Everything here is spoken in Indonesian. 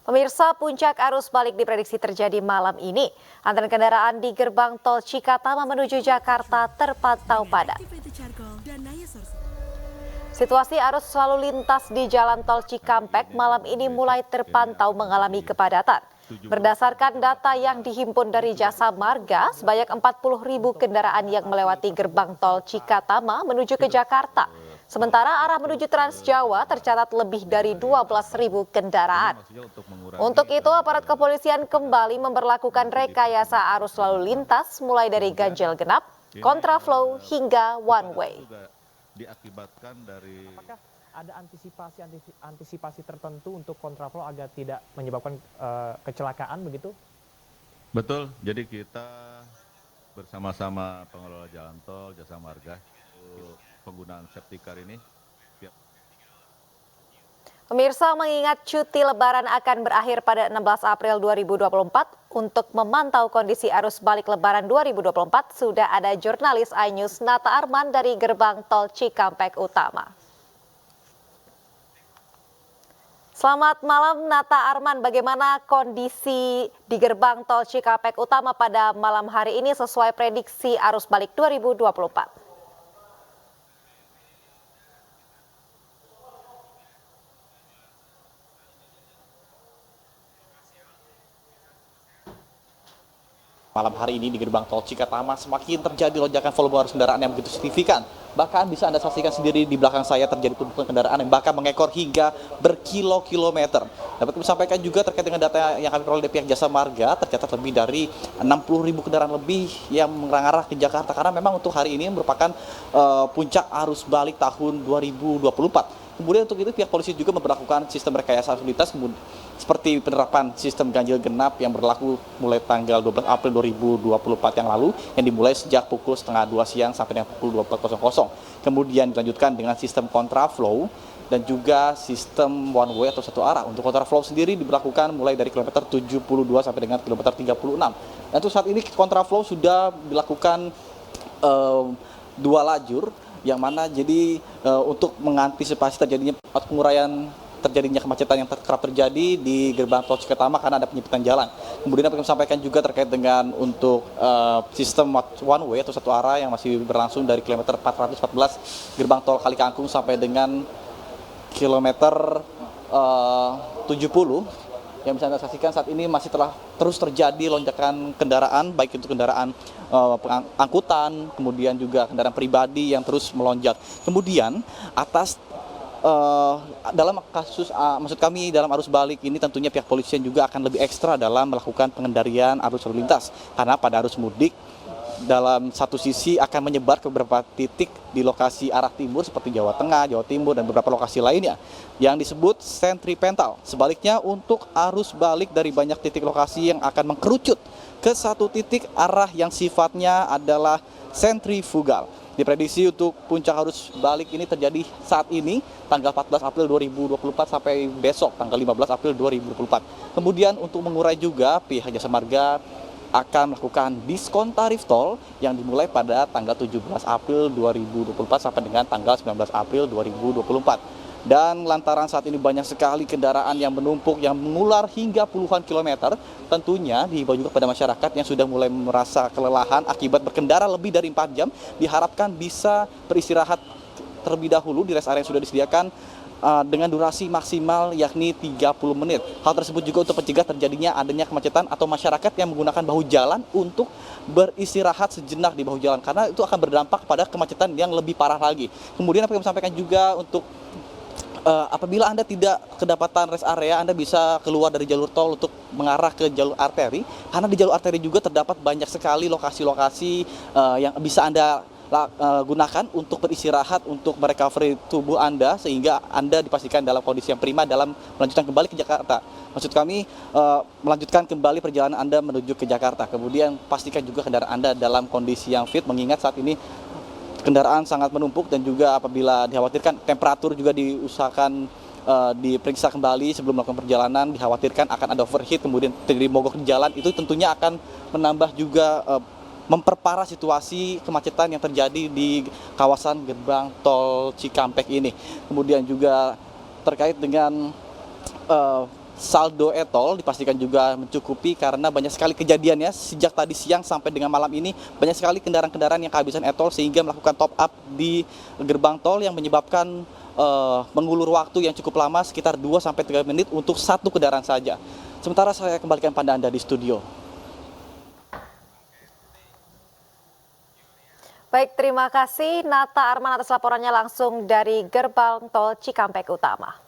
Pemirsa, puncak arus balik diprediksi terjadi malam ini. Antrean kendaraan di gerbang tol Cikatama menuju Jakarta terpantau padat. Situasi arus lalu lintas di Jalan Tol Cikampek malam ini mulai terpantau mengalami kepadatan. Berdasarkan data yang dihimpun dari Jasa Marga, sebanyak 40.000 kendaraan yang melewati gerbang tol Cikatama menuju ke Jakarta. Sementara arah menuju Trans Jawa tercatat lebih dari 12.000 kendaraan. Untuk itu, aparat kepolisian kembali memberlakukan rekayasa arus lalu lintas mulai dari ganjil genap, kontraflow hingga one way. Apakah ada antisipasi tertentu untuk kontraflow agar tidak menyebabkan kecelakaan begitu? Betul, jadi kita bersama-sama pengelola jalan tol, Jasa Marga, penggunaan safety car ini. Pemirsa, mengingat cuti lebaran akan berakhir pada 16 April 2024, untuk memantau kondisi arus balik lebaran 2024, sudah ada jurnalis iNews Nata Arman dari gerbang tol Cikampek Utama. Selamat malam Nata Arman, bagaimana kondisi di gerbang tol Cikampek Utama pada malam hari ini sesuai prediksi arus balik 2024? Malam hari ini di gerbang tol Cikatama semakin terjadi lonjakan volume arus kendaraan yang begitu signifikan. Bahkan bisa Anda saksikan sendiri di belakang saya terjadi tumpukan kendaraan yang bahkan mengekor hingga berkilo-kilometer. Dapat kami sampaikan juga terkait dengan data yang kami peroleh dari pihak Jasa Marga, tercatat lebih dari 60.000 kendaraan lebih yang mengarah ke Jakarta. Karena memang untuk hari ini merupakan puncak arus balik tahun 2024. Kemudian untuk itu pihak polisi juga memperlakukan sistem rekayasa lalu lintas seperti penerapan sistem ganjil genap yang berlaku mulai tanggal 12 April 2024 yang lalu yang dimulai sejak pukul 1:30 siang sampai dengan pukul 24.00. Kemudian dilanjutkan dengan sistem kontraflow dan juga sistem one way atau satu arah. Untuk kontraflow sendiri diberlakukan mulai dari kilometer 72 sampai dengan kilometer 36. Dan untuk saat ini kontraflow sudah dilakukan 2 lajur, yang mana jadi untuk mengantisipasi terjadinya kemacetan yang kerap terjadi di gerbang tol Cikatama karena ada penyempitan jalan. Kemudian kami sampaikan juga terkait dengan untuk sistem one way atau satu arah yang masih berlangsung dari kilometer 414 gerbang tol Kalikangkung sampai dengan kilometer 70. Yang bisa Anda saksikan saat ini masih terus terjadi lonjakan kendaraan, baik itu kendaraan angkutan, kemudian juga kendaraan pribadi yang terus melonjak. Kemudian dalam kasus, maksud kami dalam arus balik ini tentunya pihak polisian juga akan lebih ekstra dalam melakukan pengendalian arus lalu lintas. Karena pada arus mudik, dalam satu sisi akan menyebar ke beberapa titik di lokasi arah timur seperti Jawa Tengah, Jawa Timur, dan beberapa lokasi lainnya yang disebut sentripetal. Sebaliknya untuk arus balik dari banyak titik lokasi yang akan mengkerucut ke satu titik arah yang sifatnya adalah sentrifugal. Diprediksi untuk puncak arus balik ini terjadi saat ini tanggal 14 April 2024 sampai besok tanggal 15 April 2024. Kemudian untuk mengurai juga pihak Jasa Marga akan melakukan diskon tarif tol yang dimulai pada tanggal 17 April 2024 sampai dengan tanggal 19 April 2024. Dan lantaran saat ini banyak sekali kendaraan yang menumpuk yang mengular hingga puluhan kilometer, tentunya dihimbau juga kepada masyarakat yang sudah mulai merasa kelelahan akibat berkendara lebih dari 4 jam, diharapkan bisa beristirahat terlebih dahulu di rest area yang sudah disediakan dengan durasi maksimal yakni 30 menit. Hal tersebut juga untuk mencegah terjadinya adanya kemacetan atau masyarakat yang menggunakan bahu jalan untuk beristirahat sejenak di bahu jalan, karena itu akan berdampak pada kemacetan yang lebih parah lagi. Kemudian apa yang kami sampaikan juga untuk apabila Anda tidak kedapatan rest area, Anda bisa keluar dari jalur tol untuk mengarah ke jalur arteri, karena di jalur arteri juga terdapat banyak sekali lokasi-lokasi yang bisa Anda gunakan untuk beristirahat, untuk merecovery tubuh Anda, sehingga Anda dipastikan dalam kondisi yang prima dalam melanjutkan kembali ke Jakarta. Maksud kami melanjutkan kembali perjalanan Anda menuju ke Jakarta. Kemudian pastikan juga kendaraan Anda dalam kondisi yang fit, mengingat saat ini kendaraan sangat menumpuk dan juga apabila dikhawatirkan temperatur juga diusahakan diperiksa kembali sebelum melakukan perjalanan, dikhawatirkan akan ada overheat kemudian terjadi mogok di jalan, itu tentunya akan menambah juga memperparah situasi kemacetan yang terjadi di kawasan gerbang tol Cikampek ini. Kemudian juga terkait dengan saldo e-tol dipastikan juga mencukupi karena banyak sekali kejadian ya sejak tadi siang sampai dengan malam ini banyak sekali kendaraan-kendaraan yang kehabisan e-tol sehingga melakukan top up di gerbang tol yang menyebabkan mengulur waktu yang cukup lama sekitar 2-3 menit untuk satu kendaraan saja. Sementara saya kembalikan pada Anda di studio. Baik, terima kasih Nata Arman atas laporannya langsung dari gerbang tol Cikampek Utama.